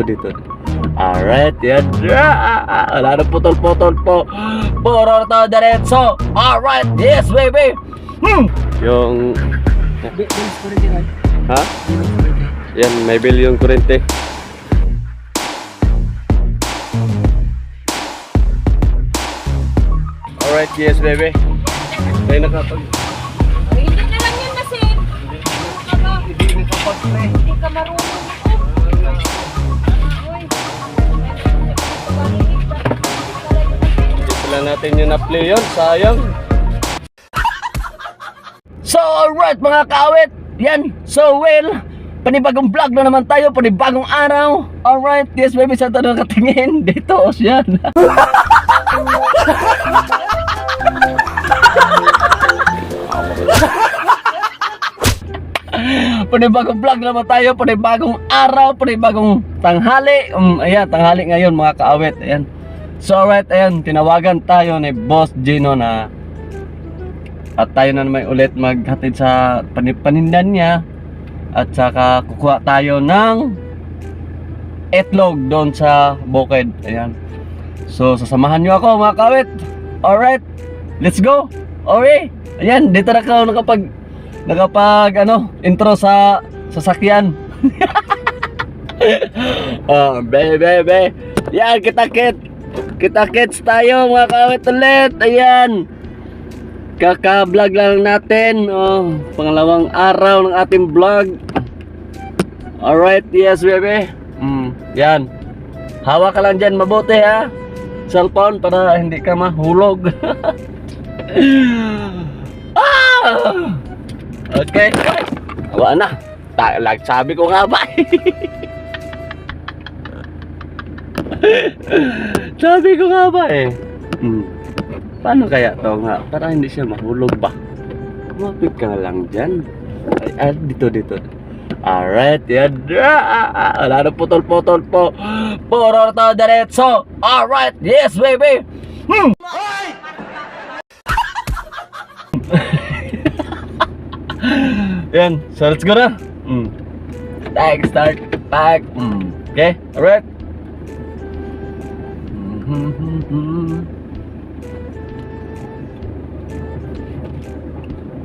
dito. Alright, yan. Wala na putol-putol po. Puro to diretso. Alright, yes baby. Yung... Ha? Yan, may bill yung kurente. Alright, yes baby. Tayo nakapag... Hindi na lang yun kasi. Hindi ka marunong. Hindi pala natin yung na-play yun, sayang. So alright mga kaawit, yan, so well, panibagong vlog na naman tayo, panibagong araw. Alright, yes baby, sa tanong katingin, dito o yan. Panibagong vlog naman tayo, panibagong araw, panibagong tanghali. Ayan, tanghali ngayon mga kaawit, ayan. So alright, ayan, tinawagan tayo ni Boss Gino na at tayo na naman ulit maghatid sa panindan niya. At saka kukuha tayo ng itlog doon sa bukid. Ayan. So sasamahan nyo ako mga kawit. Alright, let's go. Okay. Ayan, dito na ako nakapag intro sa sasakyan. Oh, baby. Yan, kita-kits tayo mga kawit ulit. Ayan. Kaka-vlog lang natin. Oh, pangalawang araw ng ating vlog. Alright, yes baby. Yan. Hawak ka lang dyan mabuti ha. Cellphone para hindi ka mahulog. Okay. Awa na. Sabi ko nga ba. Sabi ko nga ba eh. Paano kaya to nga? Para hindi siya mahulog ba? Mapit ka lang dyan. Ay, dito. Alright, yan. Wala na putol-putol po. Puro to diretso. Alright, yes baby. Yan, so let's go na. Start. Okay, alright.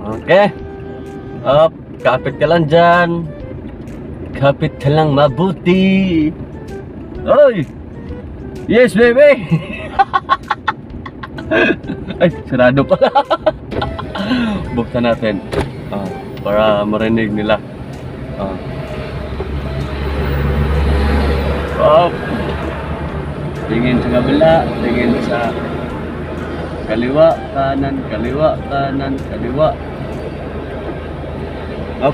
Okay. Up, kapit ka lang dyan. Kapit ka lang mabuti. Oy! Yes, baby! Ay, sarado pala. Buksan natin. Para marinig nila. Up. Tingin sa kabila, tingin sa kaliwa, kanan, kaliwa. Up.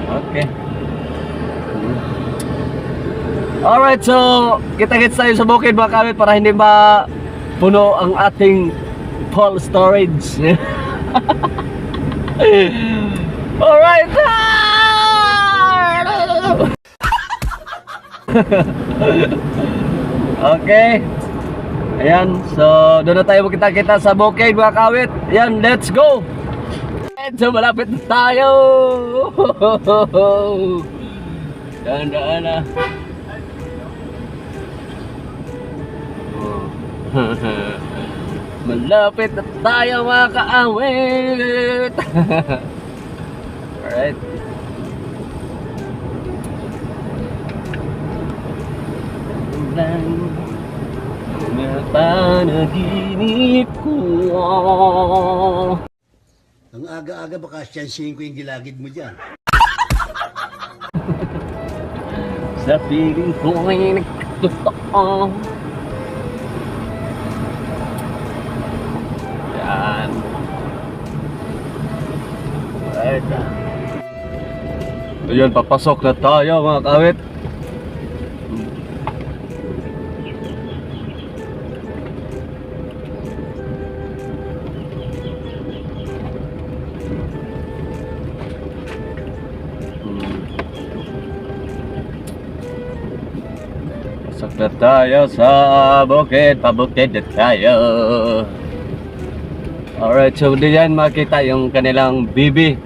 Okay. Alright, so kita-kits tayo sa bukid mga kawit para hindi puno ang ating full storage. Alright. Okay. Ayan, so doon na tayo magkita-kita sa bukid mga kawit. Ayan, let's go. So malapit na tayo. Daan na. Malapit na tayo mga kaawit. Alright. Panaginip ko. Ang aga-aga baka siyansihin ko yung gilagid mo dyan. Sa piling ko ay nagtotoo. Yan. Right. Ayun, papasok na tayo mga kawit. Pasok na tayo sa bukid, pabukid na tayo. Alright, so diyan makita yung kanilang bibi.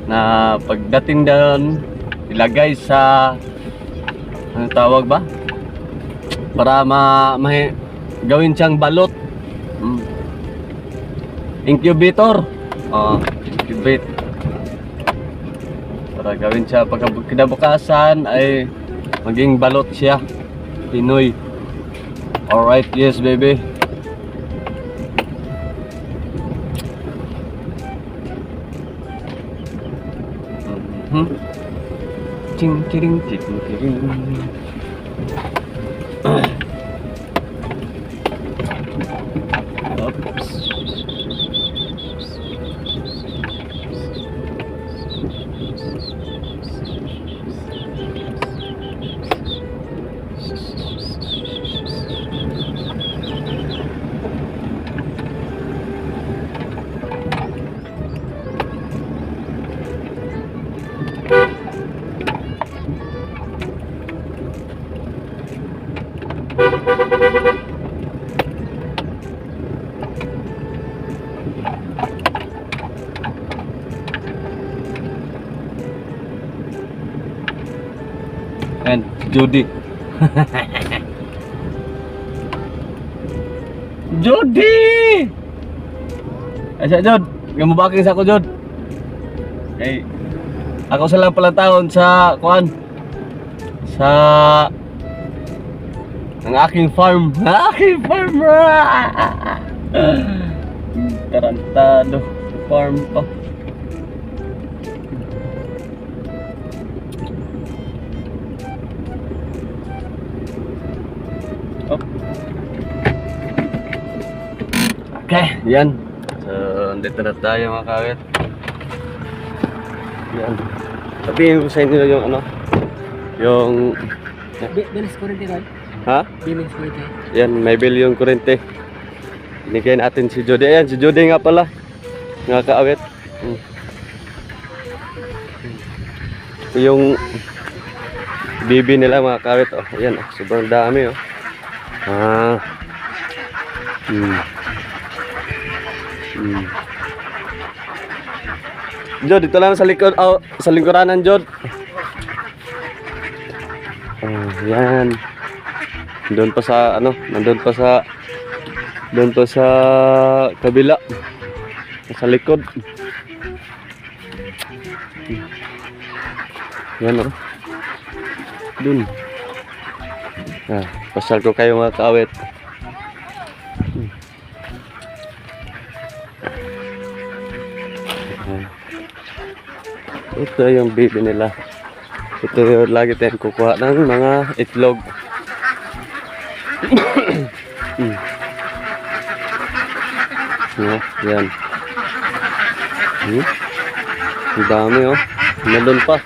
na pagdating doon ilagay sa ano tawag ba? Para gawin siyang balot. Incubator. Incubate. Para gawin siya pagka kinabukasan ay maging balot siya. Pinoy. Alright, yes baby. Ching ching ching ching. Oops. And Judy. Judy! Asa Jod, gamubaking sa ako Jod. Eh, ako sa lang pala taon sa kuan. Sa ang aking farm. Aking farm. Tarantado farm pa. Okay, yan. So, dito na tayo mga kawit. Yan. Sabihin ko sa inyo yung ano, yung... Bilis ko rin din, Ha? bilis ko rin. Yan, may bill yung kurente. Binigay natin si Jody. Ayan, si Jody nga pala. Nga kaawit. Yung bibi nila mga kaawit. Oh, ayan, oh, sobrang dami. Oh. Jod, dito lang sa likod, sa lingkuranan, Jod. Yan. Doon pa sa ano, doon pa sa kabila. Sa likod. Yan, oh. Doon. Pasal ko kayo mga kaawit. Ito yung baby nila. Ito yung lagi tayong kukuha ng mga itlog. Yan. Ang dami oh. Nandun pa.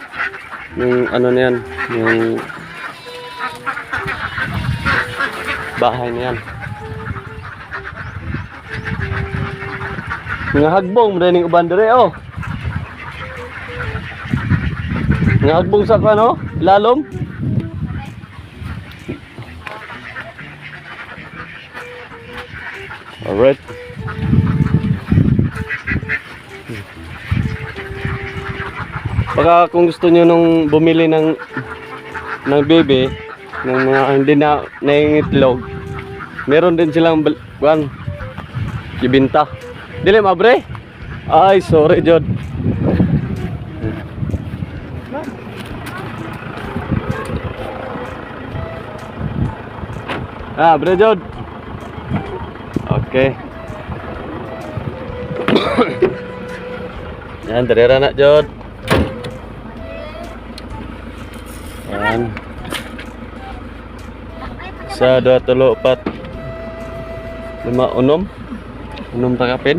Yung ano na yan. Yung bahay na yan. Mga hagbong. Madaling uban dire oh. Ngagbong sa ano? Lalom? Alright. Baka kung gusto nyo nung bumili ng baby, ng mga hindi na nangingitlog, meron din silang ibinta. Dili mabre? Ay, sorry Jod. Bre Jod. Okay. Yan, darera na Jod. Yan. 1, 2, 3, 4 5, 6 takapin.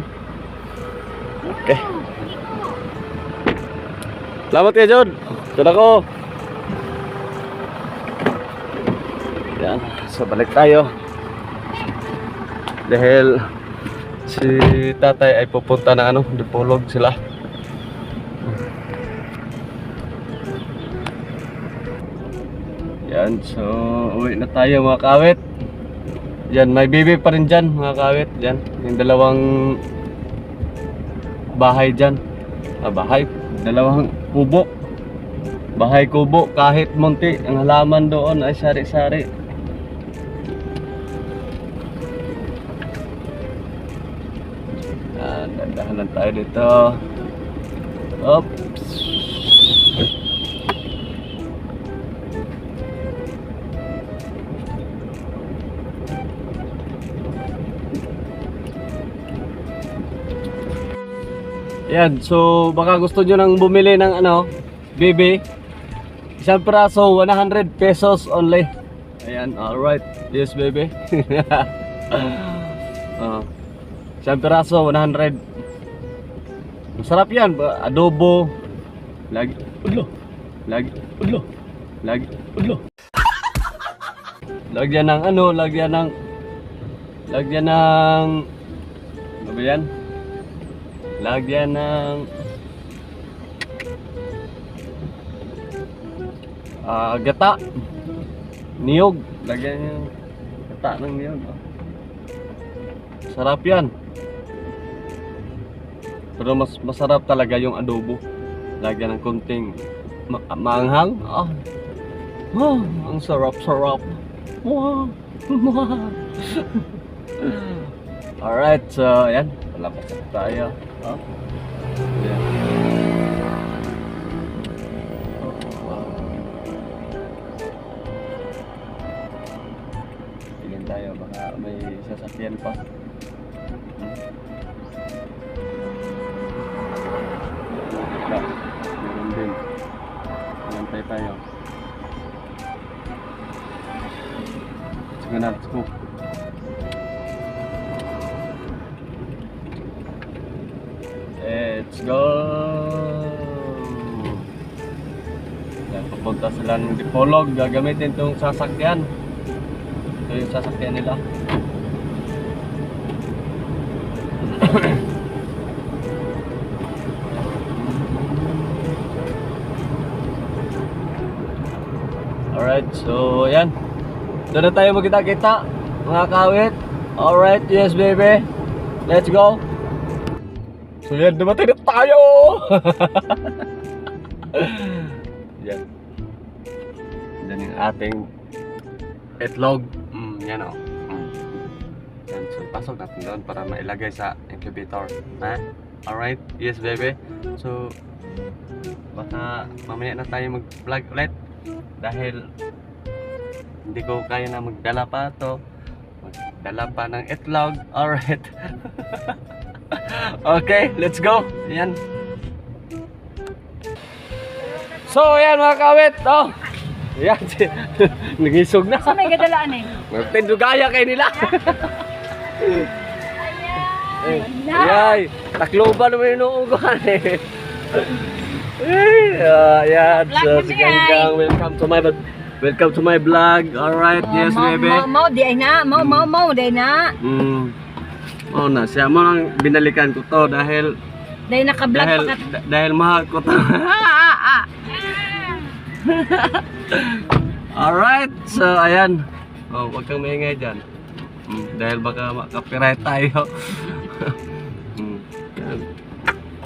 Okay. Salamat kayo Jod. Ito ko. Yan. So balik tayo. Dahil si tatay ay pupunta na ano, dipolog sila. Yan, so uwi na tayo mga kawit. Yan, may baby pa rin dyan mga kawit. Yan, yung dalawang bahay dyan. Bahay, Dalawang kubo. Bahay kubo, kahit munti ang halaman doon ay sari-sari. Dandahan lang tayo dito. Oops. Yan, so baka gusto nyo nang bumili ng ano, bibi. Isang piraso, 100 pesos only. Ayan, alright. Yes, baby. Isang piraso, 100. Masarap yan. Adobo. Lagi. Udlo. Lagi. Udlo. Lagi. Udlo. Lagyan ng ano, lagyan ng ano ba yan? Lagyan ng gata, niyog. Lagyan yung gata ng niyog. Sarap yan. Pero mas masarap talaga yung adobo. Lagyan ng konting maanghang. Ang sarap-sarap. Alright, so ayan. Palapas tayo. Ayan. Tingin tayo, baka may sasakyan pa. Meron din. Nantay tayo. Sige na, let's go. Let's go! Yan, papunta sila ng Dipolog. Gagamitin itong sasakyan. Ito yung sasakyan nila. Alright, so yan. Doon na tayo magkita-kita, mga kawit. Alright, yes baby. Let's go. So yan, dumating na tayo! Yan. Yan yung ating itlog. Yan o. Yan, so pasok natin doon para mailagay sa incubator. Ha? Alright, yes baby. So, baka mamaya na tayo mag-vlog ulit. Dahil hindi ko kaya na magdala pa to. Magdala pa ng itlog. Alright. Okay, let's go. Yan. So, yan mga kawit. Oh. Yan. Nangisog na. So may gadalaan eh. Tindugaya kayo nila. Ayan. Ay, takloban naman yung uuguhan eh. Yan. So, si Ganggang, welcome to my vlog. Alright, yes baby. Mau di ay na. Mau di ay na. Oh na, siya mo lang binalikan ko to dahil Naka-vlog pa ka. dahil mahal ko to. Alright, so ayan. Oh, wag kang maingay dyan. Dahil baka makapiright tayo.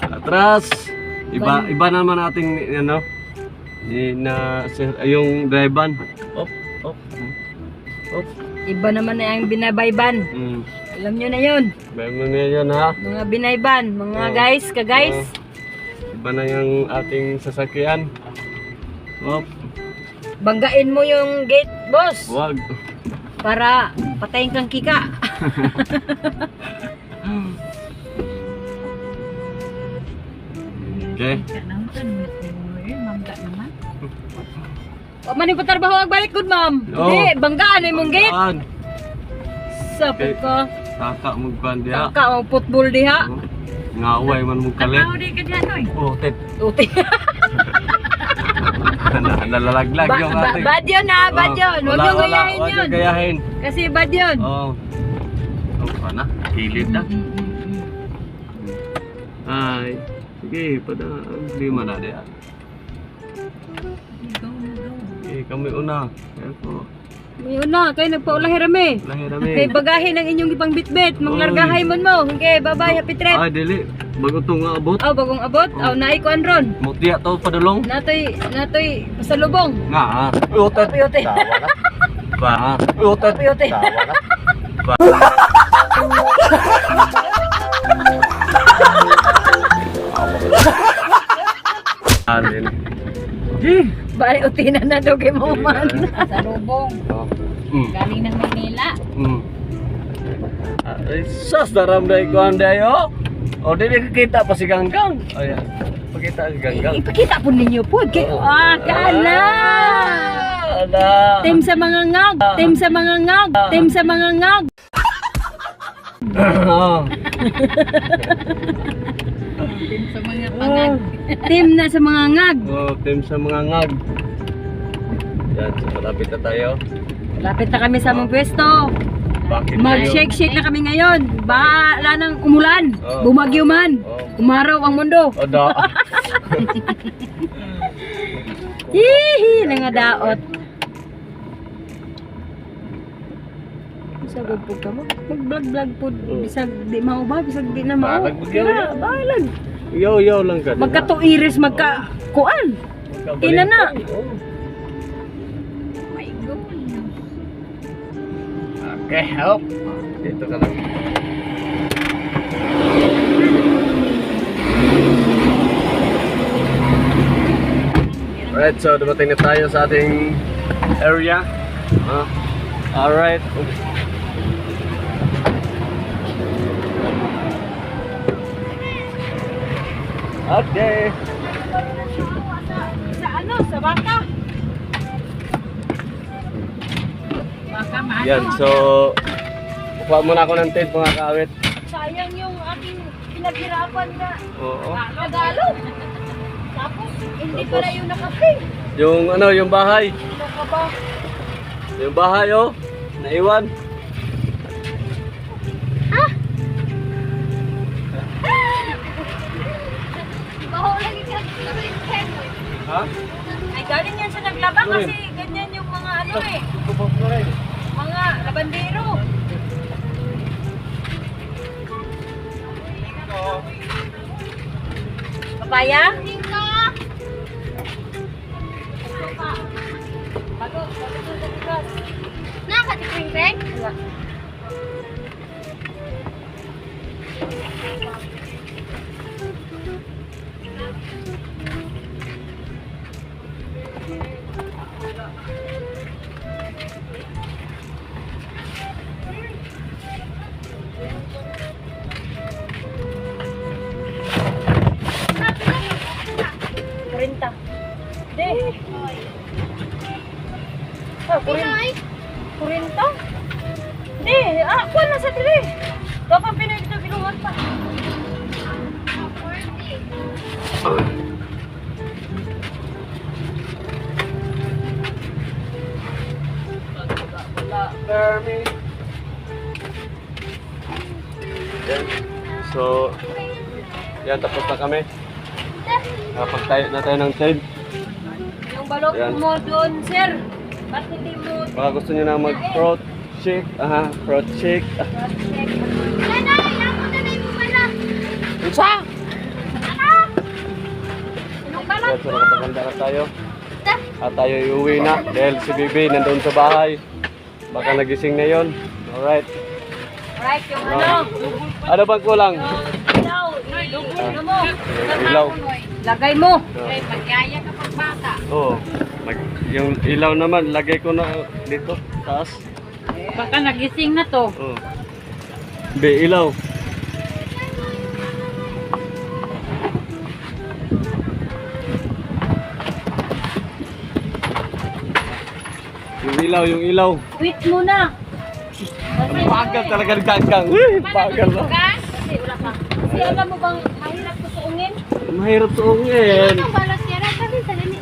Atras. Iba naman ating ano, yung drive-ban. Op. Iba naman na yung binayban. Alam nyo na yun. Meron na yun ha. Mga binayban. Mga guys, ka-guys. Iba na yung ating sasakyan. Op. Banggain mo yung gate, boss. Wag. Para patayin kang kika. Okay. O man yung patarbaho agbalik good ma'am. Oo. Hindi, banggaan ay mong gate. Saan? Sapit ka. Kaka mong diha. Taka o football diha. Ngaway man mong kalit. di ka dyan oy. Oh, tet. Uti. Nalalaglag yung ating. Bad yun ha, bad yun. Huwag yung gayahin Huwag yun. yung gayahin. Kasi bad yun. Oh. Oh, sana. Kilid na. Ay. Sige, pada. Lima na diha. Okay, kami una. Eko. May una, kayo nagpaulahi rami. Lahi rami. Kay bagahin ang inyong ipang bitbit. Mga largahay mo mo. Okay, bye-bye, happy trip. Ay, dili. Bago ito nga abot. Aw bagong abot. Aw naay kuan ron. Mutiya to padulong. Natoy pasalubong. Nga ha. Utot. Piyote. Tawa ka. Ba. Utot. Piyote. Tawa ka. Ba. Alin. Bali utinan na daw kay mo man. Salubong. Oh. Mm. Galing ng Maynila. Mm. Ay, sus, naramday ko ang dayo. O, di nakikita pa si Ganggang. Ayan, pakita si Ganggang. Ipakita po ninyo po. Kala! Ala! Team sa mga ngag. Team sa mga ngag. Team sa mga ngag. Oh. Sa mga pangag. Team na sa mga ngag. Oh, team sa mga ngag. Yan, so malapit na tayo. Lapit na kami sa among pwesto. Bakit kayo? Mag-shake-shake na kami ngayon. Bahala nang umulan. Oh. Bumagyo man. Oh. Umaraw ang mundo. O, da. Hihi, nangadaot. Bisag po ka mo. Mag-vlog-vlog po. Bisag di mao ba? Bisag di na mao. Balag, bagyaw. Tara, balag. Yaw lang ka. Magkatuiris, magka-kuan. Kina na. Oh. My God. Okay, help. Dito ka lang. Alright, so dumating na tayo sa ating area. Alright. Okay. Sa ano? Sa baka? Baka maano. Yan, so kuha muna ako ng tent mga kaawit. Sayang yung aking pinaghirapan na Oo. Tagalog. Tapos, hindi pala yung nakaping. Yung bahay. Nakaba. Yung bahay oh. Naiwan. Ha? Ay, galing yan sa naglaba Turin. kasi ganyan yung mga ano eh. Mga labandero. Papaya? Bago sa bigas. Nakatikreng-kreng? Wala. Kurinta. Di. Ah, kurinta? Di. Kuha na sa dili. Dapat pinagdagiluhan pa. Permi. Yan. So, yan, tapos na kami. Nakapagtayo na tayo ng tent. Yung balok Yan. mo doon, sir. Ba't hindi mo Baka gusto nyo na mag-fruit shake. Fruit shake. Isa! Yan, so nakapaganda na tayo. At tayo iuwi na dahil si Bibi nandun sa bahay. Baka nagising na yon. Alright. right yung ano? Ano bang kulang? Ilaw. Ano mo? Ilaw. Lagay mo. Ay, magyaya ka pag bata. Oo. Yung ilaw naman, lagay ko na dito, taas. Baka nagising na to. Oo. Be, ilaw. Yung ilaw. Wait muna. Ang bagal talaga ng ganggang. Uy, bagal na. Kasi wala pa. Kasi alam mo bang mahirap ko suungin? Mahirap suungin. Ano balas yan? Sabi sa nani.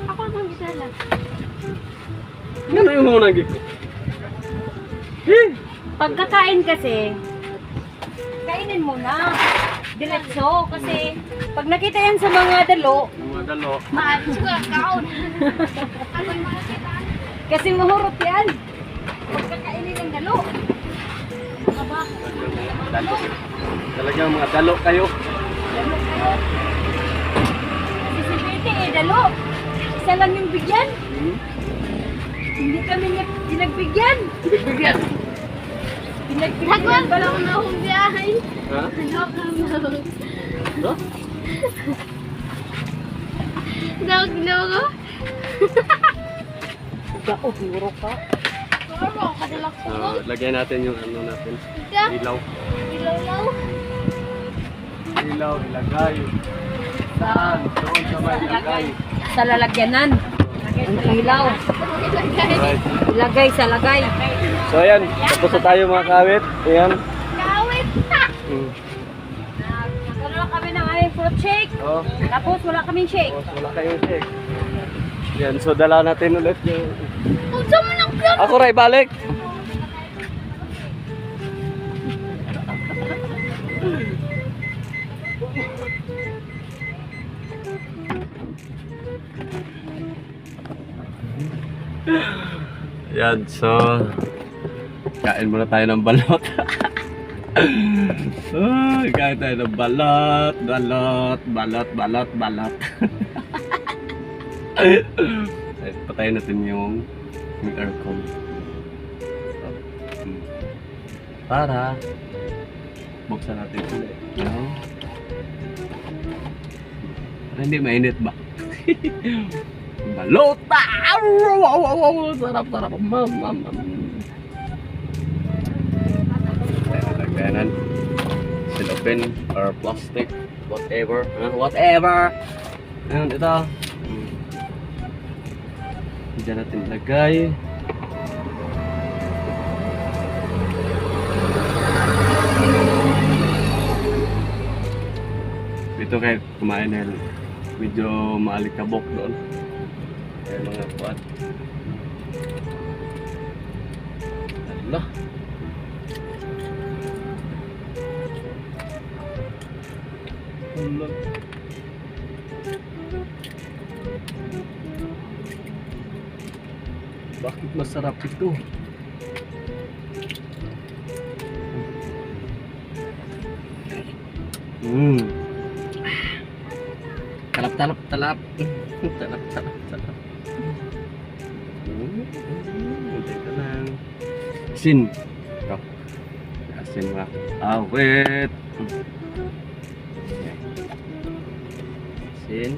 Ako ang gisala. Yan na yung mga nagik. Pagkakain kasi, kainin mo na. Diretso. Kasi pag nakita yan sa mga dalo, Mga dalo. Suga, kaon. Ano yung mga kita? kasi mahurot yan. Pagkakainin ng dalo. Dalo. Talagang mga dalo kayo. Si Betty eh, dalo. Isa lang yung bigyan. Hindi kami niya pinagbigyan. Bigyan. Pinagbigyan Nagwag ba lang lang? na akong biyahe. Ha? No? Dawag ko. Gao, puro ka. Ano ako kadalak ko? Lagyan natin yung ano natin. Ika? Ilaw. Ilaw-law. Ilaw, ilagay. Saan? Doon sa may ilagay. Sa lalagyanan. Ang ilaw. Alright. Ilagay sa lagay. So ayan, tapos na tayo mga kawit. Ayan. Kawit na. Nagkaroon kami ng aming fruit shake. Oh, Tapos wala kaming shake. tapos wala kayong check. Yan, so dala natin ulit yung... Unsa man ang plan? Ako ray, balik! Yan, so... Kain muna tayo ng balot. Ay, kain tayo ng balot, balot. Ay, patayin natin yung aircon. Para buksan natin ulit. No? Para hindi mainit ba? Balota! Sarap. Lagyanan. Silopin or plastic. Whatever. Whatever! Ayun, ito. Diyan natin ilagay. Ito kayo kumain dahil medyo maalikabok doon. Kaya mga kuwan. Allah. Allah. Bakit masarap ito? Talap. Talap. Ito lang. Asin. Ito. Asin mga awit. Asin.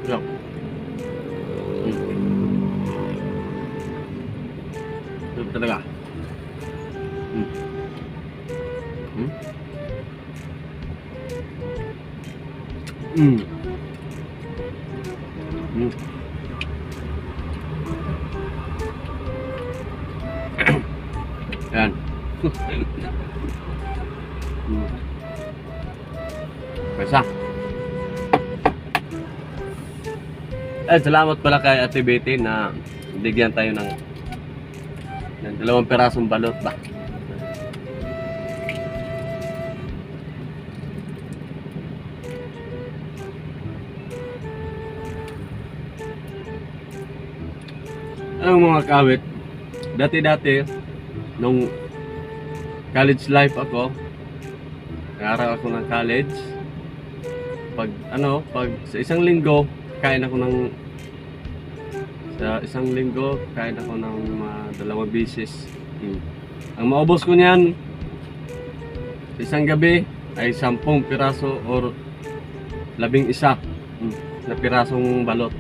Sarap. Sarap talaga. Yan. Pesa. Salamat pala kay Ate Betty na bigyan tayo ng 2 pirasong balot ba. Ang mga kawit, dati nung college life ako, nag-aaral ako ng college. Pag sa isang linggo, kain ako ng 2 beses. Ang maubos ko niyan sa isang gabi, ay 10 piraso or 11 na pirasong balot.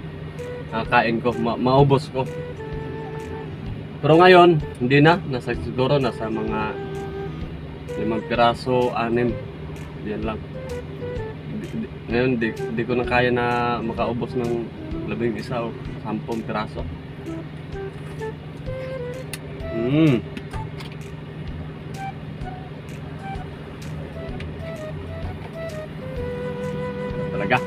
Kakain ko, maubos ko. Pero ngayon, hindi na. Siguro nasa mga 5 piraso, 6. Yan lang. Ngayon, di ko na kaya na makaubos ng 11 o 10 piraso. Talaga.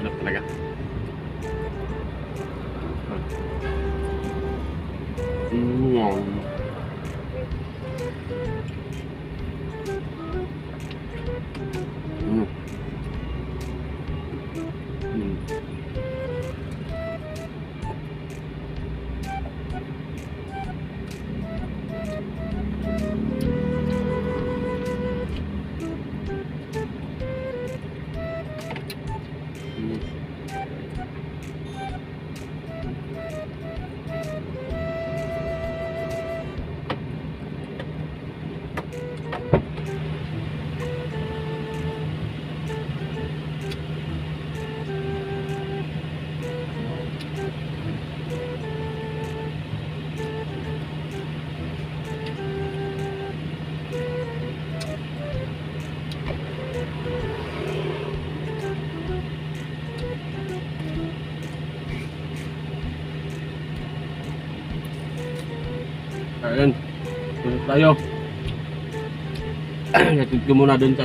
Sarap talaga. Ayun, tulog tayo. Natid ko muna dun sa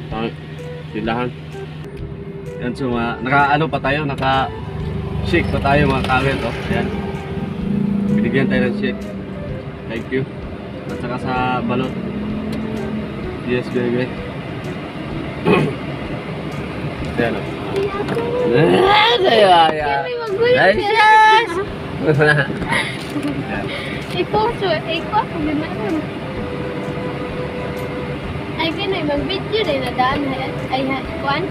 sa silahan. Yan, so naka-ano pa tayo, naka-shake pa tayo mga kawit. Ayan, binigyan tayo ng shake. Thank you. At saka sa balot. Yes, baby. Ayan o. Ayan. Nice. Ikaw ako ganahan. Ay ganay mag-video na nadaan ay kuan.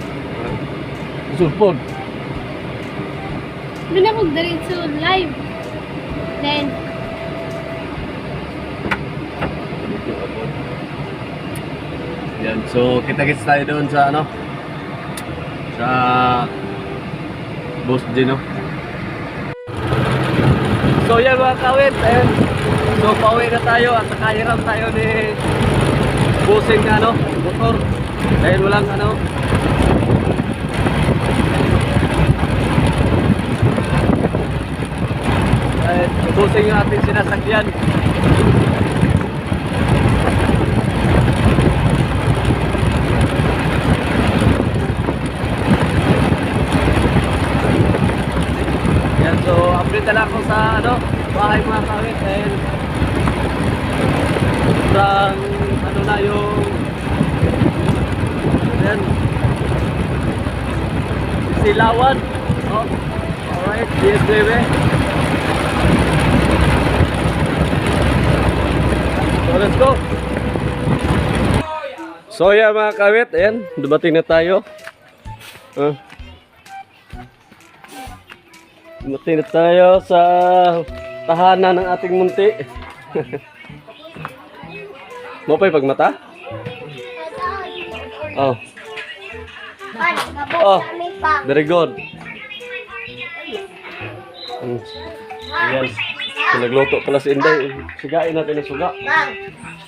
Sulpod. Doon ako diretso live. Then Yan, so kita-kits tayo doon sa sa Boss Gino. So yan mga kawit, ayun. So pauwi na tayo at nakahiram tayo ni Bossing motor. Dahil walang dahil Bossing yung ating sinasakyan. Yan, so update na lang ako sa bahay mga kawit dahil sobrang na yung yan silawan. Alright, yes baby. So let's go. So yan mga kawit, ayan, dumating na tayo. Dumating na tayo sa tahanan ng ating munti. Mo pa'y pagmata? Oh. Oh, very good. Ayan. Nagluto pala si Inday. Sigain natin ang suga.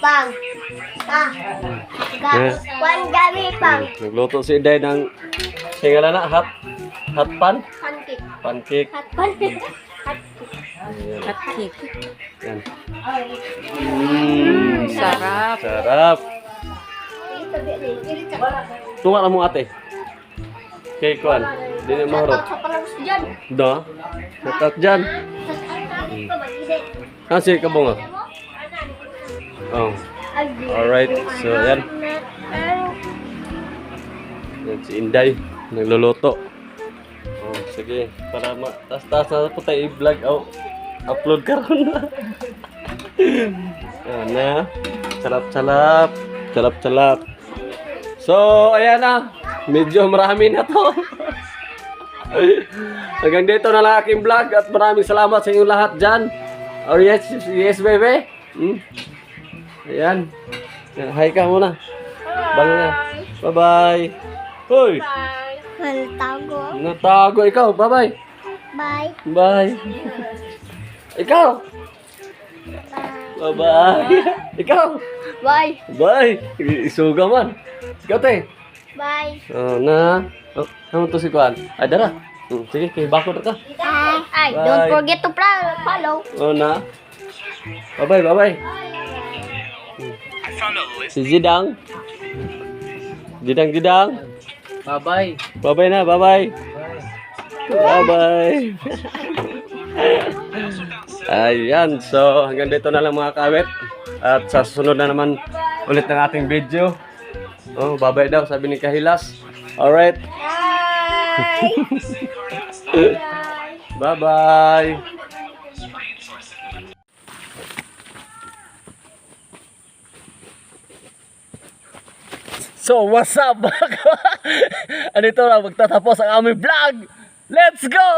pang. Yeah. One gami pang. Nagluto si Inday ng tingala na hot pan? Pancake. Pancake. Hot pancake. At cake. Yan. Sarap. Sarap. Tunga na mo ate. Kay Kwan. Di na mahurot. Do. Shoutout dyan. Kasi kabunga. Oh. Alright. So, yan. Yan si Inday. Nagluluto. Oh, sige. Para taas na po tayo i-vlog. Oh, upload ka ron na. Yan na. Salap-salap. Salap-salap. So, ayan na. Medyo marami na to. Hanggang dito na lang aking vlog at maraming salamat sa inyong lahat dyan. Oh yes, yes baby. Ayan. Hi ka muna. Bye na. Bye-bye. Hoy. Natago. Natago ikaw. Bye-bye. Bye. Bye. Ikaw. Bye-bye. Ikaw. Bye. Bye. Isuga man. Ikaw te. Bye. Oh, na. Oh, naman to si Kuan. Ay, dara. Sige, kay bakod ka. Ay, Bye. don't forget to follow. Oh, na. Bye-bye, bye-bye. Si Jidang. Jidang. Bye-bye. Bye-bye na, bye-bye. Bye-bye. Ayan, so hanggang dito na lang mga kawit. At sa susunod na naman ulit ng ating video. Oh, bye-bye daw, sabi ni Kahilas. Alright. Bye-bye. So, what's up? Andito na, magtatapos ang aming vlog. Let's go!